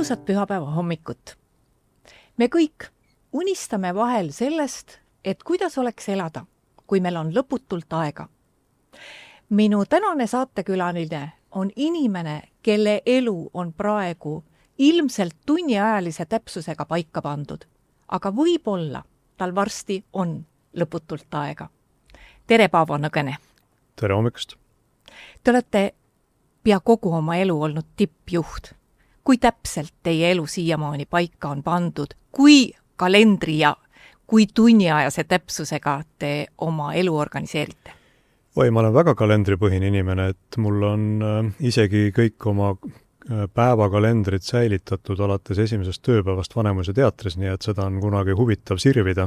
Ilusat pühapäeva hommikut. Me kõik unistame vahel sellest, et kuidas oleks elada, kui meil on lõputult aega. Minu tänane saatekülaline on inimene, kelle elu on praegu ilmselt tunniajalise täpsusega paika pandud, aga võib-olla tal varsti on lõputult aega. Tere, Paavo Nõgene! Tere hommikust! Te olete pea kogu oma elu olnud tippjuht. Kui täpselt teie elu siiamaani paika on pandud, kui kalendri ja kui tunniajase täpsusega te oma elu organiseerite? Ma olen väga kalendripõhine inimene, et mul on isegi kõik oma päevakalendrid säilitatud alates esimesest tööpäevast Vanemuise teatris, nii et seda on kunagi huvitav sirvida.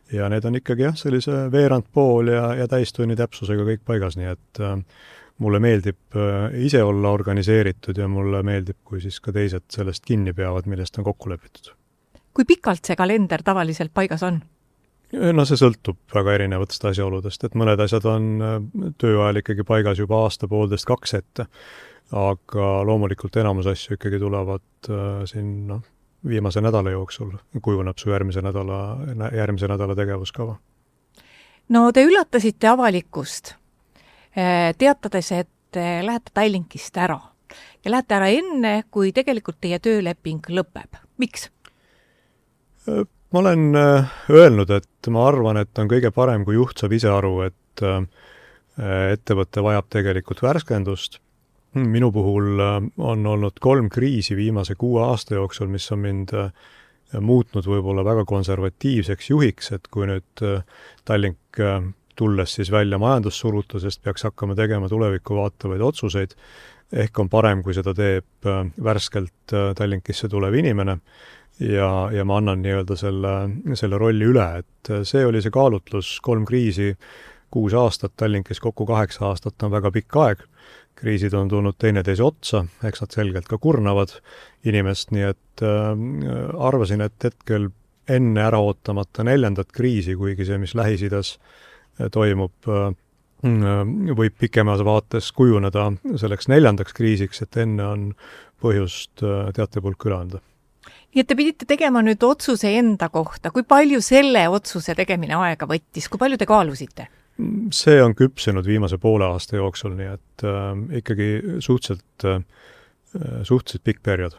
Ja need on ikkagi sellise veerand pool ja täistunni täpsusega kõik paigas, nii et mulle meeldib ise olla organiseeritud ja mulle meeldib, kui siis ka teised sellest kinni peavad, millest on kokku lepitud. Kui pikalt see kalender tavaliselt paigas on? No see sõltub väga erinevatest asjaoludest, et mõned asjad on tööajal ikkagi paigas juba aasta, poolteist, 2 ette, aga loomulikult enamus asju ikkagi tulevad siin viimase nädala jooksul, kujuneb su järgmise nädala tegevuskava. No te üllatasite avalikkust, teatades, et lähete Tallinkist ära ja lähete ära enne, kui tegelikult teie tööleping lõpeb. Miks? Ma olen öelnud, et ma arvan, et on kõige parem, kui juht saab ise aru, et ettevõte vajab tegelikult värskendust. Minu puhul on olnud 3 kriisi viimase 6 aasta jooksul, mis on mind muutnud võib-olla väga konservatiivseks juhiks, et kui nüüd Tallink tulles siis välja majandussurutusest peaks hakkama tegema tulevikku vaatavaid otsuseid, ehk on parem, kui seda teeb värskelt Tallinkisse tulev inimene ja ma annan nii-öelda selle rolli üle, et see oli see kaalutlus, 3 kriisi, 6 aastat, Tallinkis kokku 8 aastat on väga pikk aeg. Kriisid on tulnud teineteise otsa, eks nad selgelt ka kurnavad inimest, nii et arvasin, et hetkel enne ära ootamata 4. kriisi, kuigi see, mis Lähis-Idas toimub, võib pikemas vaates kujuneda selleks 4. kriisiks, et enne on põhjust teatepulk üle anda. Nii et te pidite tegema nüüd otsuse enda kohta. Kui palju selle otsuse tegemine aega võttis? Kui palju te kaalusite? See on küpsenud viimase poole aasta jooksul, nii et ikkagi suhteliselt pikk periood.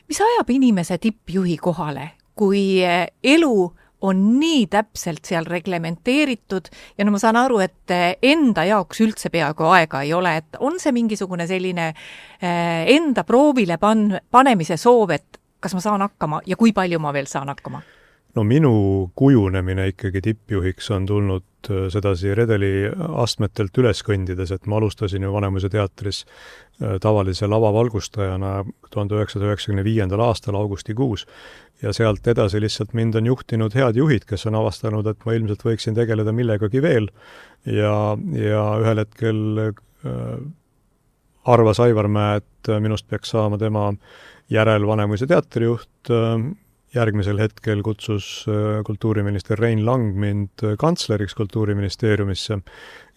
Mis ajab inimese tippjuhi kohale, kui elu on nii täpselt seal reglementeeritud ja ma saan aru, et enda jaoks üldse peaaegu aega ei ole, et on see mingisugune selline enda proovile panemise soov, et kas ma saan hakkama ja kui palju ma veel saan hakkama? No minu kujunemine ikkagi tippjuhiks on tulnud sedasi redeli astmetelt üles kõndides, et ma alustasin ju Vanemuise teatris tavalise lavavalgustajana 1995. aastal augustikuus ja sealt edasi lihtsalt mind on juhtinud head juhid, kes on avastanud, et ma ilmselt võiksin tegeleda millegagi veel ja ühel hetkel arvas Aivar Mäe, et minust peaks saama tema järel Vanemuise teatrijuht. Järgmisel hetkel kutsus kultuuriminister Rein Lang mind kantsleriks Kultuuriministeeriumisse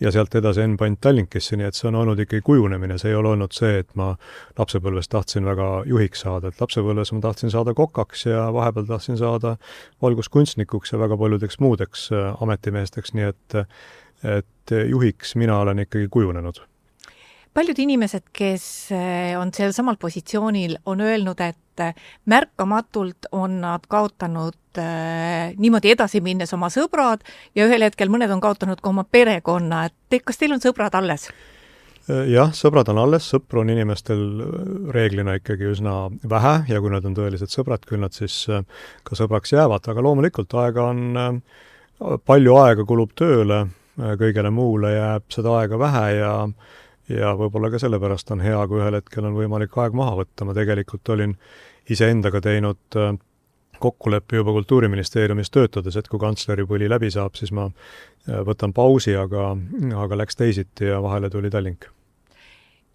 ja sealt edasi Enn Pant Tallinkisse, nii et see on olnud ikkagi kujunemine. See ei ole olnud see, et ma lapsepõlves tahtsin väga juhiks saada, et lapsepõlves ma tahtsin saada kokaks ja vahepeal tahtsin saada valguskunstnikuks ja väga paljudeks muudeks ametimeesteks, nii et juhiks mina olen ikkagi kujunenud. Paljud inimesed, kes on sel samal positsioonil, on öelnud, et märkamatult on nad kaotanud niimoodi edasi minnes oma sõbrad ja ühel hetkel mõned on kaotanud ka oma perekonna. Kas teil on sõbrad alles? Jah, sõbrad on alles, sõpru on inimestel reeglina ikkagi üsna vähe ja kui nad on tõelised sõbrad, küll nad siis ka sõbraks jäävad, aga loomulikult palju aega kulub tööle, kõigele muule jääb seda aega vähe ja võib-olla ka sellepärast on hea, kui ühel hetkel on võimalik aeg maha võtta. Ma tegelikult olin iseendaga teinud kokkuleppe juba Kultuuriministeeriumis töötades, et kui kantsleri põli läbi saab, siis ma võtan pausi, aga läks teisiti ja vahele tuli Tallink.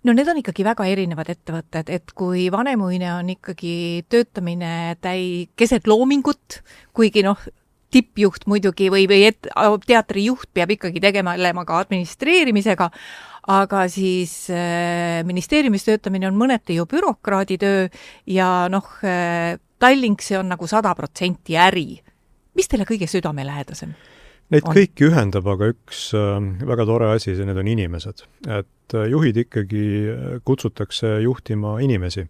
No need on ikkagi väga erinevad ettevõtted, et kui Vanemuine on ikkagi töötamine keset loomingut, kuigi tippjuht muidugi või teatrijuht peab ikkagi tegelema ka administreerimisega, aga siis ministeeriumis töötamine on mõneti ju bürokraadi töö ja Tallink, see on nagu 100% äri. Mis teile kõige südamelähedasem? Neid kõiki ühendab, aga üks väga tore asi, need on inimesed. Et juhid ikkagi kutsutakse juhtima inimesi.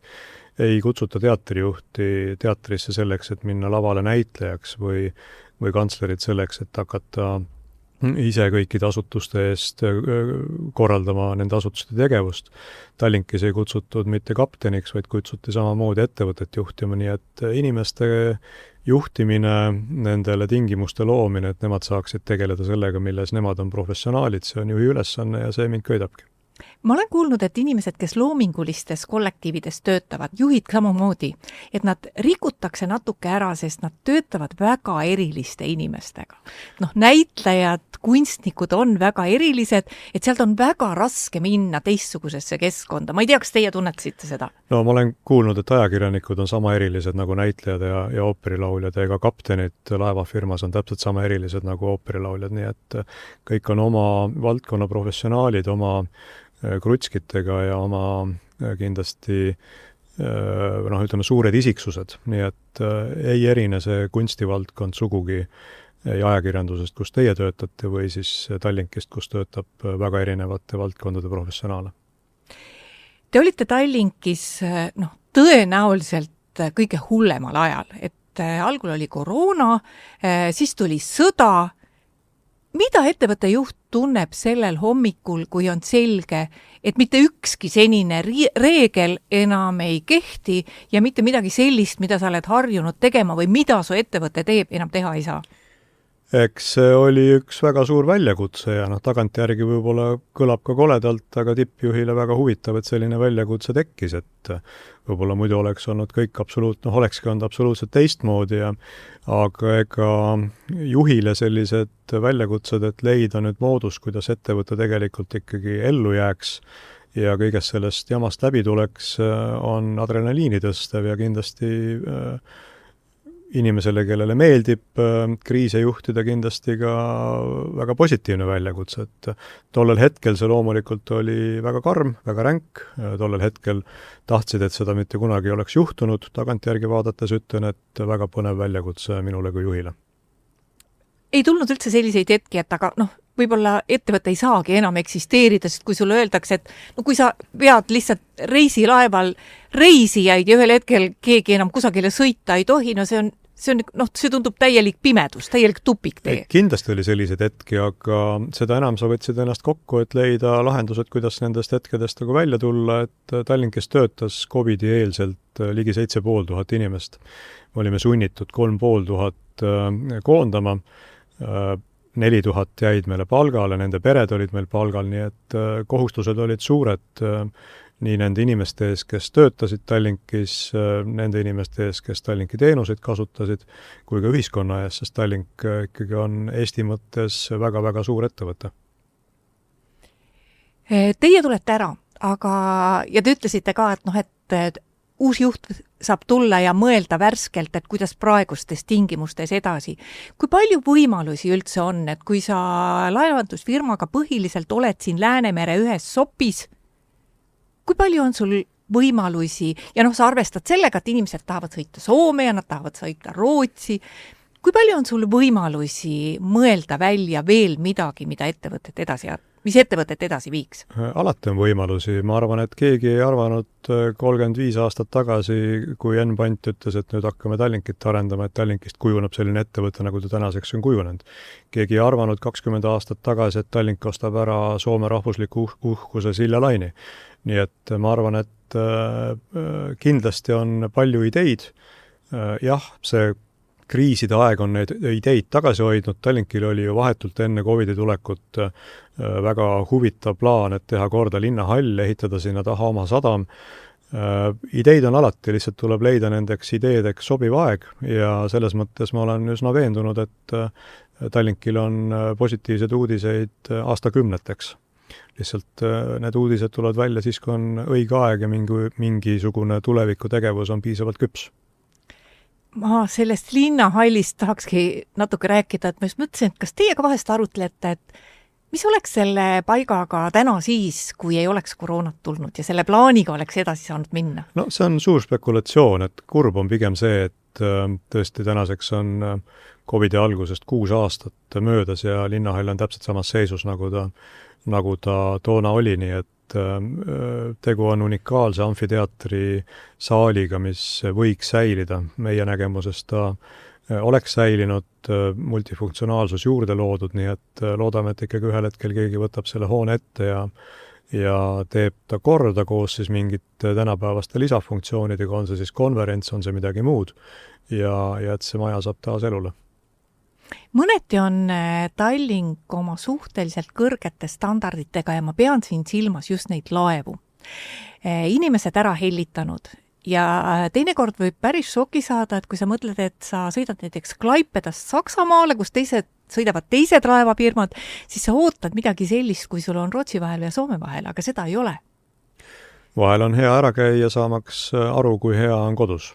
Ei kutsuta teatrijuhti teatrisse selleks, et minna lavale näitlejaks või kantslerid selleks, et hakata ise kõikide asutuste eest korraldama nende asutuste tegevust. Tallinkis ei kutsutud mitte kapteniks, vaid kutsuti samamoodi ettevõtet juhtima, nii et inimeste juhtimine, nendele tingimuste loomine, et nemad saaksid tegeleda sellega, milles nemad on professionaalid, see on juhi ülesanne ja see mind köidabki. Ma olen kuulnud, et inimesed, kes loomingulistes kollektiivides töötavad, juhid samamoodi, et nad rikutakse natuke ära, sest nad töötavad väga eriliste inimestega. Näitlejad, kunstnikud on väga erilised, et sealt on väga raske minna teistsugusesse keskkonda. Ma ei tea, kas teie tunnetasite seda? No ma olen kuulnud, et ajakirjanikud on sama erilised nagu näitlejad ja ooperilauljad ja ega kaptenid laevafirmas on täpselt sama erilised nagu ooperilauljad, nii et kõik on oma valdkonna professionaalid, oma krutskitega ja oma kindlasti ütleme suured isiksused, nii et ei erine see kunstivaldkond sugugi ajakirjandusest, kus teie töötate või siis Tallinkist, kus töötab väga erinevate valdkondade professionaale. Te olite Tallinkis tõenäoliselt kõige hullemal ajal, et algul oli koroona, siis tuli sõda. Mida ettevõtte juht tunneb sellel hommikul, kui on selge, et mitte ükski senine reegel enam ei kehti ja mitte midagi sellist, mida sa oled harjunud tegema või mida su ettevõte teeb, enam teha ei saa? Eks see oli üks väga suur väljakutse ja tagantjärgi võib-olla kõlab ka koledalt, aga tippjuhile väga huvitav, et selline väljakutse tekkis, et võib-olla muidu oleks olnud kõik olekski olnud absoluutselt teistmoodi aga ega juhile sellised väljakutsed, et leida nüüd moodus, kuidas ettevõte tegelikult ikkagi ellu jääks ja kõigest sellest jamast läbi tuleks, on adrenaliini tõstev ja kindlasti inimesele, kellele meeldib kriise juhtida, kindlasti ka väga positiivne väljakutse, et tollel hetkel see loomulikult oli väga karm, väga ränk, tollel hetkel tahtsid, et seda mitte kunagi oleks juhtunud, tagantjärgi vaadates ütlen, et väga põnev väljakutse minule kui juhile. Ei tulnud üldse selliseid hetki, et aga võib-olla ettevõte ei saagi enam eksisteerida, sest kui sulle öeldakse, et kui sa vead lihtsalt reisilaeval reisijaid ja ühel hetkel keegi enam kusagile sõita ei tohi, see tundub täielik pimedus, täielik tupiktee. Kindlasti oli selliseid hetki, aga seda enam sa võtsid ennast kokku, et leida lahendused, kuidas nendest hetkedest välja tulla, et Tallinkis töötas COVID-i-eelselt ligi 7500 inimest. Me olime sunnitud 3500 koondama, 4000 jäid meile palgale, nende pered olid meil palgal, nii et kohustused olid suured nii nende inimeste ees, kes töötasid Tallinkis, nende inimeste ees, kes Tallinki teenuseid kasutasid, kui ka ühiskonna ees, sest Tallink ikkagi on Eesti mõttes väga-väga suur ettevõte. Teie tulete ära, ja te ütlesite ka, et uus juht saab tulla ja mõelda värskelt, et kuidas praegustes tingimustes edasi. Kui palju võimalusi üldse on, et kui sa laevandusfirmaga põhiliselt oled siin Läänemere ühes sopis, kui palju on sul võimalusi ja sa arvestad sellega, et inimesed tahavad sõita Soome ja nad tahavad sõita Rootsi. Kui palju on sul võimalusi mõelda välja veel midagi, mis ettevõtet edasi viiks? Alati on võimalusi. Ma arvan, et keegi ei arvanud 35 aastat tagasi, kui Enn Pant ütles, et nüüd hakkame Tallinkit arendama, et Tallinkist kujuneb selline ettevõte, nagu ta tänaseks on kujunenud. Keegi ei arvanud 20 aastat tagasi, et Tallink ostab ära Soome rahvusliku uhkuse Silja Laini. Nii et ma arvan, et kindlasti on palju ideid. Jah, see kriiside aeg on neid ideid tagasi hoidnud. Tallinkil oli ju vahetult enne COVID-i tulekut väga huvitav plaan, et teha korda linnahall, ehitada sinna taha oma sadam. Ideid on alati, lihtsalt tuleb leida nendeks ideedeks sobiv aeg ja selles mõttes ma olen üsna veendunud, et Tallinkil on positiivsed uudiseid aastakümneteks. Lihtsalt need uudised tulevad välja siis, kui on õige aeg ja mingisugune tulevikutegevus on piisavalt küps. Ma sellest linnahallist tahakski natuke rääkida, et ma just mõtlesin, et kas teie ka vahest arutlete, et mis oleks selle paigaga täna siis, kui ei oleks koroonat tulnud ja selle plaaniga oleks edasi saanud minna? No see on suur spekulatsioon, et kurb on pigem see, et tõesti tänaseks on COVID-i algusest 6 aastat möödas ja linnahall on täpselt samas seisus, nagu ta toona oli, nii et tegu on unikaalse amfiteatri saaliga, mis võiks säilida. Meie nägemusest ta oleks säilinud, multifunktsionaalsus juurde loodud, nii et loodame, et ikkagi ühel hetkel keegi võtab selle hoone ette ja teeb ta korda koos siis mingite tänapäevaste lisafunktsioonidega, on see siis konverents, on see midagi muud, ja et see maja saab taas elule. Mõneti on Tallink oma suhteliselt kõrgete standarditega ja ma pean siin silmas just neid laevu. Inimesed ära hellitanud ja teinekord võib päris šoki saada, et kui sa mõtled, et sa sõidad näiteks Klaipedast Saksamaale, kus sõidavad teised laevafirmad, siis sa ootad midagi sellist, kui sul on Rootsi vahel ja Soome vahel, aga seda ei ole. Vahel on hea ära käia, saamaks aru, kui hea on kodus.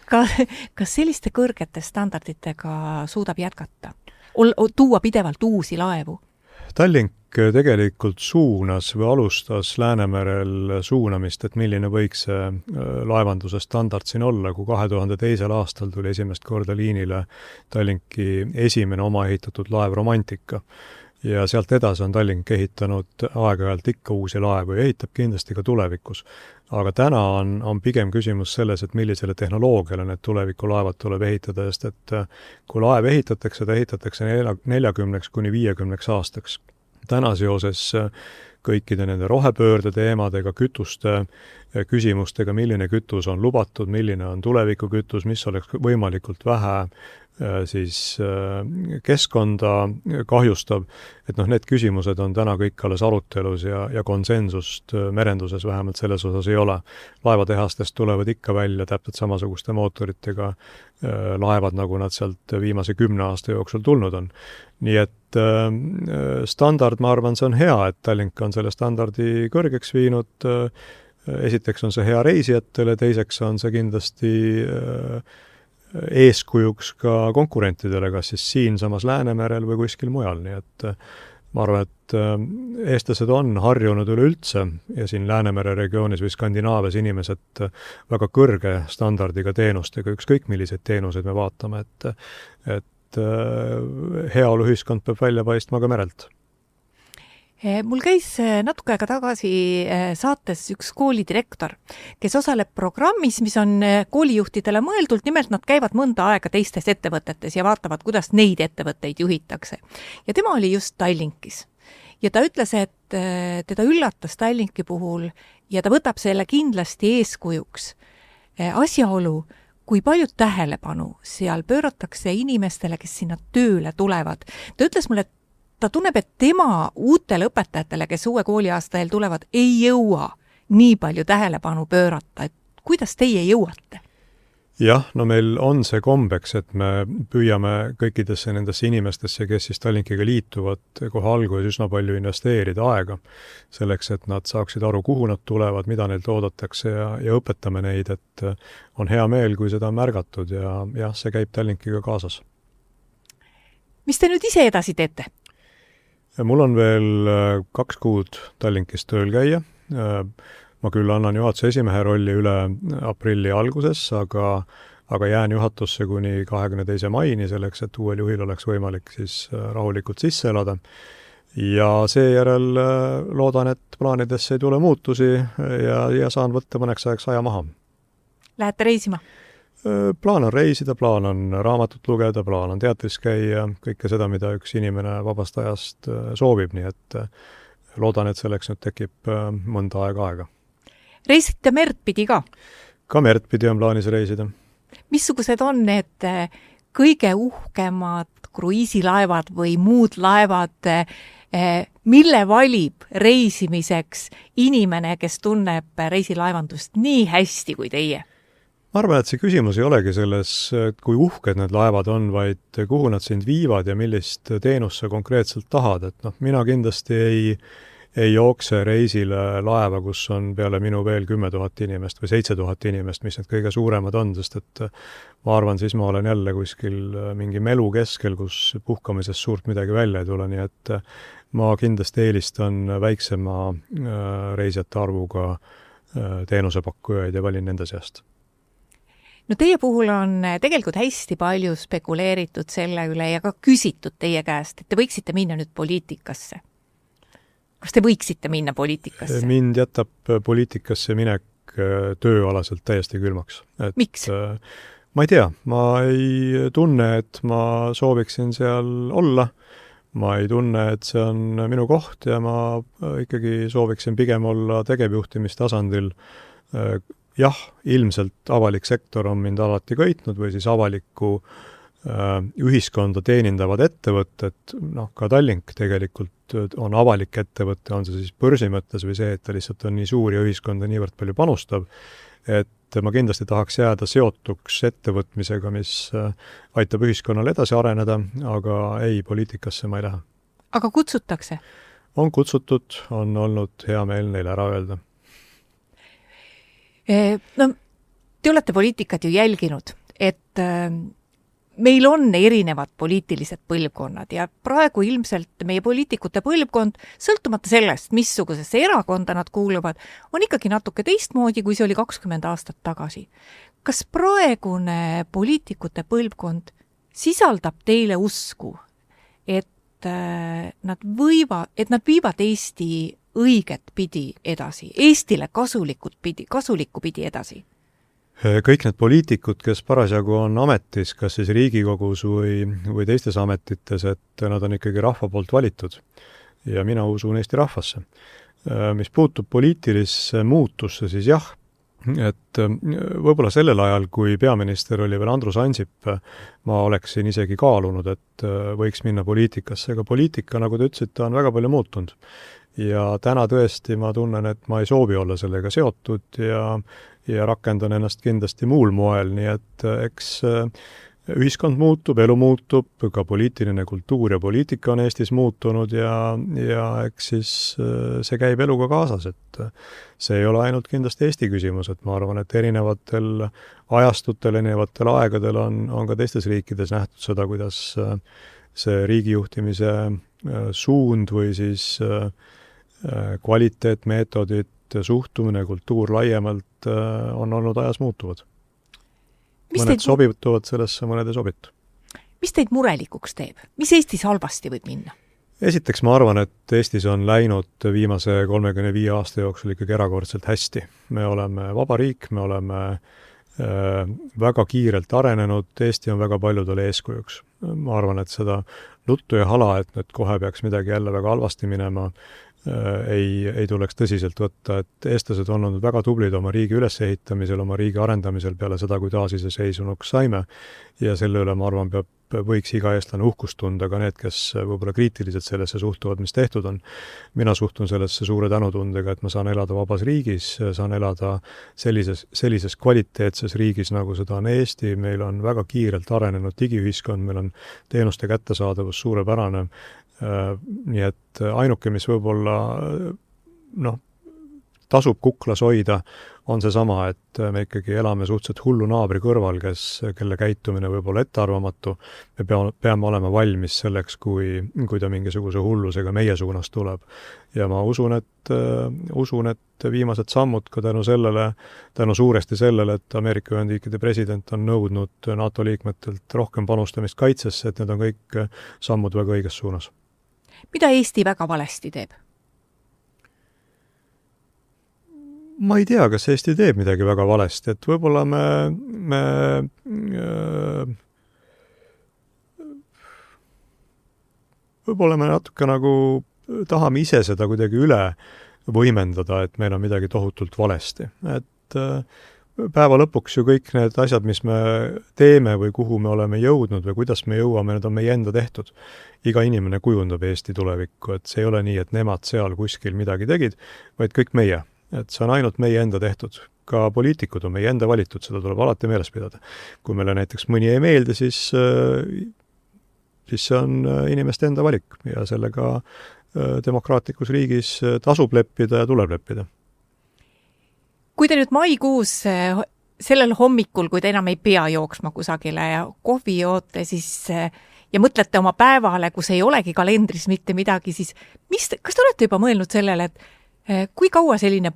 Kas selliste kõrgete standarditega suudab jätkata? Tuua pidevalt uusi laevu? Tallink tegelikult suunas või alustas Läänemerel suunamist, et milline võiks see laevanduse standard siin olla, kui 2002. aastal tuli esimest korda liinile Tallinki esimene oma ehitatud laev Romantika. Ja sealt edasi on Tallink ehitanud aeg-ajalt ikka uusi laevu ja ehitab kindlasti ka tulevikus. Aga täna on pigem küsimus selles, et millisele tehnoloogiale need tulevikulaevad tuleb ehitada, sest et kui laev ehitatakse, ta ehitatakse 40 kuni 50 aastaks. Täna seoses kõikide nende rohepöörde teemadega, kütuste küsimustega, milline kütus on lubatud, milline on tulevikukütus, mis oleks võimalikult vähe siis keskkonda kahjustab, et need küsimused on täna kõik alles arutelus ja konsensust merenduses vähemalt selles osas ei ole. Laevatehastest tulevad ikka välja täpselt samasuguste mootoritega laevad, nagu nad sealt viimase 10 aasta jooksul tulnud on. Nii et standard, ma arvan, see on hea, et Tallink on selle standardi kõrgeks viinud. Esiteks on see hea reisijatele, teiseks on see kindlasti eeskujuks ka konkurentidele, kas siis siin samas Läänemerel või kuskil mujal, nii et ma arvan, et eestlased on harjunud üleüldse ja siin Läänemere regioonis või Skandinaavias inimesed väga kõrge standardiga teenustega, ükskõik milliseid teenuseid me vaatame, et heaoluühiskond peab välja paistma ka merelt. Mul käis natuke aega tagasi saates üks koolidirektor, kes osaleb programmis, mis on koolijuhtidele mõeldult, nimelt nad käivad mõnda aega teistes ettevõtetes ja vaatavad, kuidas neid ettevõtteid juhitakse. Ja tema oli just Tallinkis. Ja ta ütles, et teda üllatas Tallinki puhul ja ta võtab selle kindlasti eeskujuks asjaolu, kui palju tähelepanu seal pööratakse inimestele, kes sinna tööle tulevad. Ta ütles mulle, et ta tunneb, et tema uutele õpetajatele, kes uue kooliaasta eel tulevad, ei jõua nii palju tähelepanu pöörata. Et kuidas teie jõuate? Jah, no meil on see kombeks, et me püüame kõikidesse nendesse inimestesse, kes siis Tallinkiga liituvad, kohe alguses üsna palju investeerida aega selleks, et nad saaksid aru, kuhu nad tulevad, mida neilt oodatakse ja õpetame neid, et on hea meel, kui seda on märgatud ja see käib Tallinkiga kaasas. Mis te nüüd ise edasi teete? Mul on veel 2 kuud Tallinkis tööl käia. Ma küll annan juhatuse esimehe rolli üle aprilli alguses, aga jään juhatusse kuni 22. maini selleks, et uuel juhil oleks võimalik siis rahulikult sisse elada. Ja seejärel loodan, et plaanidesse ei tule muutusi ja saan võtta mõneks ajaks aja maha. Lähete reisima? Plaan on reisida, plaan on raamatut lugeda, plaan on teatris käia, kõike seda, mida üks inimene vabast ajast soovib, nii et loodan, et selleks nüüd tekib mõnda aega. Reisite merd pidi ka? Ka merd pidi on plaanis reisida. Missugused on need kõige uhkemad kruiisilaevad või muud laevad, mille valib reisimiseks inimene, kes tunneb reisilaevandust nii hästi kui teie? Ma arvan, et see küsimus ei olegi selles, kui uhked need laevad on, vaid kuhu nad sind viivad ja millist teenust sa konkreetselt tahad. Et mina kindlasti ei jookse reisile laeva, kus on peale minu veel 10 000 inimest või 7 000 inimest, mis need kõige suuremad on, sest et ma arvan, siis ma olen jälle kuskil mingi melu keskel, kus puhkamisest suurt midagi välja ei tule, nii et ma kindlasti eelistan väiksema reisijate arvuga teenusepakkujaid ja valin nende seast. No teie puhul on tegelikult hästi palju spekuleeritud selle üle ja ka küsitud teie käest, et te võiksite minna nüüd poliitikasse. Kas te võiksite minna poliitikasse? Mind jätab poliitikasse minek tööalaselt täiesti külmaks. Miks? Ma ei tea, ma ei tunne, et ma sooviksin seal olla. Ma ei tunne, et see on minu koht ja ma ikkagi sooviksin pigem olla tegevjuhtimistasandil. Jah, ilmselt avalik sektor on mind alati köitnud või siis avalikku ühiskonda teenindavad ettevõtted, ka Tallink tegelikult on avalik ettevõte, on see siis börsi mõttes või see, et ta lihtsalt on nii suur ja ühiskonda niivõrd palju panustav, et ma kindlasti tahaks jääda seotuks ettevõtmisega, mis aitab ühiskonnal edasi areneda, aga ei, poliitikasse ma ei lähe. Aga kutsutakse? On kutsutud, on olnud hea meel neile ära öelda. No, te olete poliitikat ju jälginud, et meil on erinevad poliitilised põlvkonnad ja praegu ilmselt meie poliitikute põlvkond, sõltumata sellest, missugusesse erakonda nad kuuluvad, on ikkagi natuke teistmoodi, kui see oli 20 aastat tagasi. Kas praegune poliitikute põlvkond sisaldab teile usku, et nad viivad Eesti õiget pidi edasi, Eestile kasulikku pidi edasi? Kõik need poliitikud, kes parasjagu on ametis, kas siis Riigikogus või teistes ametites, et nad on ikkagi rahva poolt valitud. Ja mina usun Eesti rahvasse. Mis puutub poliitilisse muutusse, siis jah, et võib-olla sellel ajal, kui peaminister oli veel Andrus Ansip, ma oleksin isegi kaalunud, et võiks minna poliitikasse, aga poliitika, nagu te ütlesite, on väga palju muutunud. Ja täna tõesti ma tunnen, et ma ei soovi olla sellega seotud ja rakendan ennast kindlasti muul moel, nii et eks ühiskond muutub, elu muutub, ka poliitiline kultuur ja poliitika on Eestis muutunud ja eks siis see käib eluga kaasas, et see ei ole ainult kindlasti Eesti küsimus, et ma arvan, et erinevatel ajastutel, erinevatel aegadel on ka teistes riikides nähtud seda, kuidas see riigijuhtimise suund või siis kvaliteet, meetodid, suhtumine, kultuur laiemalt on olnud ajas muutuvad. Mõned sobituvad sellesse, mõned ei sobitu. Mis teid murelikuks teeb? Mis Eestis halvasti võib minna? Esiteks ma arvan, et Eestis on läinud viimase 35 aasta jooksul ikkagi erakordselt hästi. Me oleme vaba riik, me oleme väga kiirelt arenenud, Eesti on väga paljudele eeskujuks. Ma arvan, et seda nuttu ja hala, et nüüd kohe peaks midagi jälle väga halvasti minema, ei tuleks tõsiselt võtta, et eestlased on olnud väga tublid oma riigi ülesehitamisel, oma riigi arendamisel peale seda, kui taasiseseisvunuks saime ja selle üle, ma arvan, võiks iga eestlane uhkust tunda, ka need, kes võib-olla kriitiliselt sellesse suhtuvad, mis tehtud on. Mina suhtun sellesse suure tänutundega, et ma saan elada vabas riigis, saan elada sellises kvaliteetses riigis, nagu seda on Eesti, meil on väga kiirelt arenenud digiühiskond, meil on teenuste kättesaadavus suurepärane, nii et ainuke, mis võib-olla tasub kuklas hoida, on see sama, et me ikkagi elame suhteliselt hullu naabri kõrval, kelle käitumine võib olla ettearvamatu. Me peame olema valmis selleks, kui ta mingisuguse hullusega meie suunas tuleb. Ja ma usun, et viimased sammud ka tänu suuresti sellele, et Ameerika Ühendriikide president on nõudnud NATO liikmetelt rohkem panustamist kaitsesse, et need on kõik sammud väga õiges suunas. Mida Eesti väga valesti teeb? Ma ei tea, kas Eesti teeb midagi väga valesti, et võib-olla me natuke nagu tahame ise seda kuidagi üle võimendada, et meil on midagi tohutult valesti. Et päeva lõpuks ju kõik need asjad, mis me teeme või kuhu me oleme jõudnud või kuidas me jõuame, need on meie enda tehtud. Iga inimene kujundab Eesti tulevikku, et see ei ole nii, et nemad seal kuskil midagi tegid, vaid kõik meie. Et see on ainult meie enda tehtud. Ka poliitikud on meie enda valitud, seda tuleb alati meeles pidada. Kui meile näiteks mõni ei meeldi, siis see on inimeste enda valik ja sellega demokraatlikus riigis tasub leppida ja tuleb leppida. Kui te nüüd maikuus sellel hommikul, kui te enam ei pea jooksma kusagile ja kohvi joote, siis ja mõtlete oma päevale, kus ei olegi kalendris mitte midagi, siis kas te olete juba mõelnud sellele, et kui kaua selline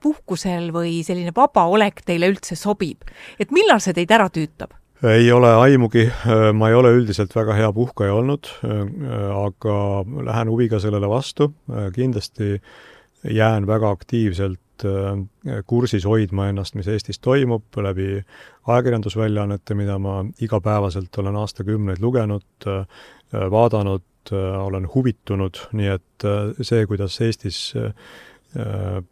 puhkusel või selline vaba olek teile üldse sobib? Et millal see teid ära tüütab? Ei ole aimugi, ma ei ole üldiselt väga hea puhkaja olnud, aga lähen huviga sellele vastu. Kindlasti jään väga aktiivselt kursis hoidma ennast, mis Eestis toimub, läbi ajakirjandusväljaannete, mida ma igapäevaselt olen aastakümneid lugenud, vaadanud, olen huvitunud, nii et see, kuidas Eestis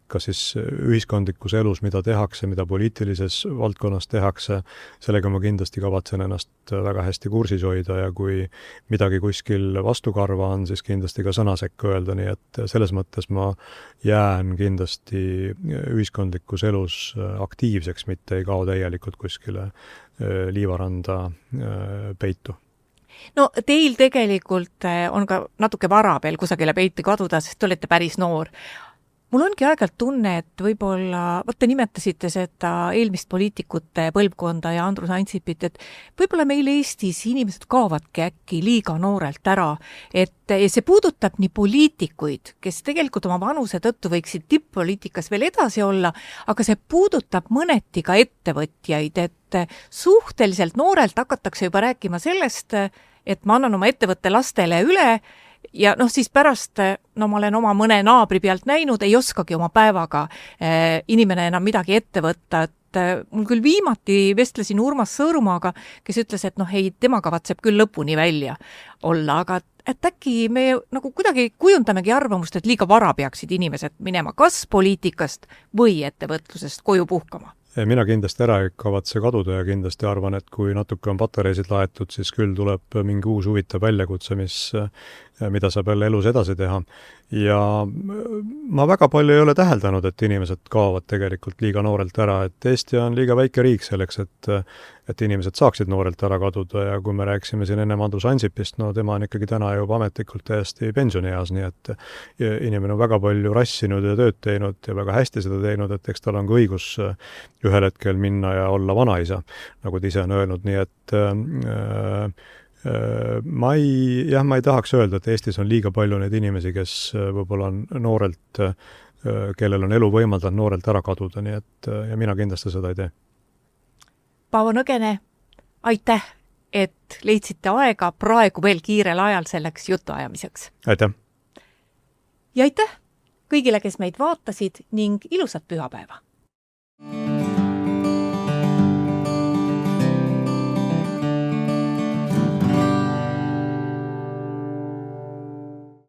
kas siis ühiskondlikus elus, mida tehakse, mida poliitilises valdkonnas tehakse, sellega ma kindlasti kavatsen ennast väga hästi kursis hoida ja kui midagi kuskil vastukarva on, siis kindlasti ka sõna sekka öelda, nii et selles mõttes ma jään kindlasti ühiskondlikus elus aktiivseks, mitte ei kao täielikult kuskile liivaranda peitu. No teil tegelikult on ka natuke vara veel kusagile peiti kaduda, sest te olete päris noor. Mul ongi aeg-ajalt tunne, et võib-olla, te nimetasite seda eelmist poliitikute põlvkonda ja Andrus Ansipit, et võib-olla meil Eestis inimesed kaovadki äkki liiga noorelt ära, et see puudutab nii poliitikuid, kes tegelikult oma vanuse tõttu võiksid tipp-poliitikas veel edasi olla, aga see puudutab mõneti ka ettevõtjaid, et suhteliselt noorelt hakatakse juba rääkima sellest, et ma annan oma ettevõtte lastele üle, ja siis pärast, ma olen oma mõne naabri pealt näinud, ei oskagi oma päevaga inimene enam midagi ette võtta, et mul küll viimati vestlesin Urmas Sõõrumaaga, kes ütles, et ei, tema kavatseb küll lõpuni välja olla, aga et äkki me nagu kuidagi kujundamegi arvamust, et liiga vara peaksid inimesed minema kas poliitikast või ettevõtlusest koju puhkama. Mina kindlasti ära ei kavatse kaduda ja kindlasti arvan, et kui natuke on patareisid laetud, siis küll tuleb mingi uus huvitav väljakutse, mida saab jälle elus edasi teha. Ja ma väga palju ei ole täheldanud, et inimesed kaovad tegelikult liiga noorelt ära, et Eesti on liiga väike riik selleks, et inimesed saaksid noorelt ära kaduda ja kui me rääksime siin ennem Andrus Ansipist, tema on ikkagi täna juba ametlikult täiesti pensionieas, nii et inimene on väga palju rassinud ja tööd teinud ja väga hästi seda teinud, et eks tal on ka õigus ühel hetkel minna ja olla vanaisa, nagu ta ise on öelnud, nii et ma ei tahaks öelda, et Eestis on liiga palju neid inimesi, kes võib-olla on noorelt, kellel on elu võimaldanud noorelt ära kaduda, nii et ja mina kindlasti seda ei tee. Paavo Nõgene, aitäh, et leidsite aega praegu veel kiirel ajal selleks jutuajamiseks. Aitäh! Ja aitäh kõigile, kes meid vaatasid ning ilusat pühapäeva!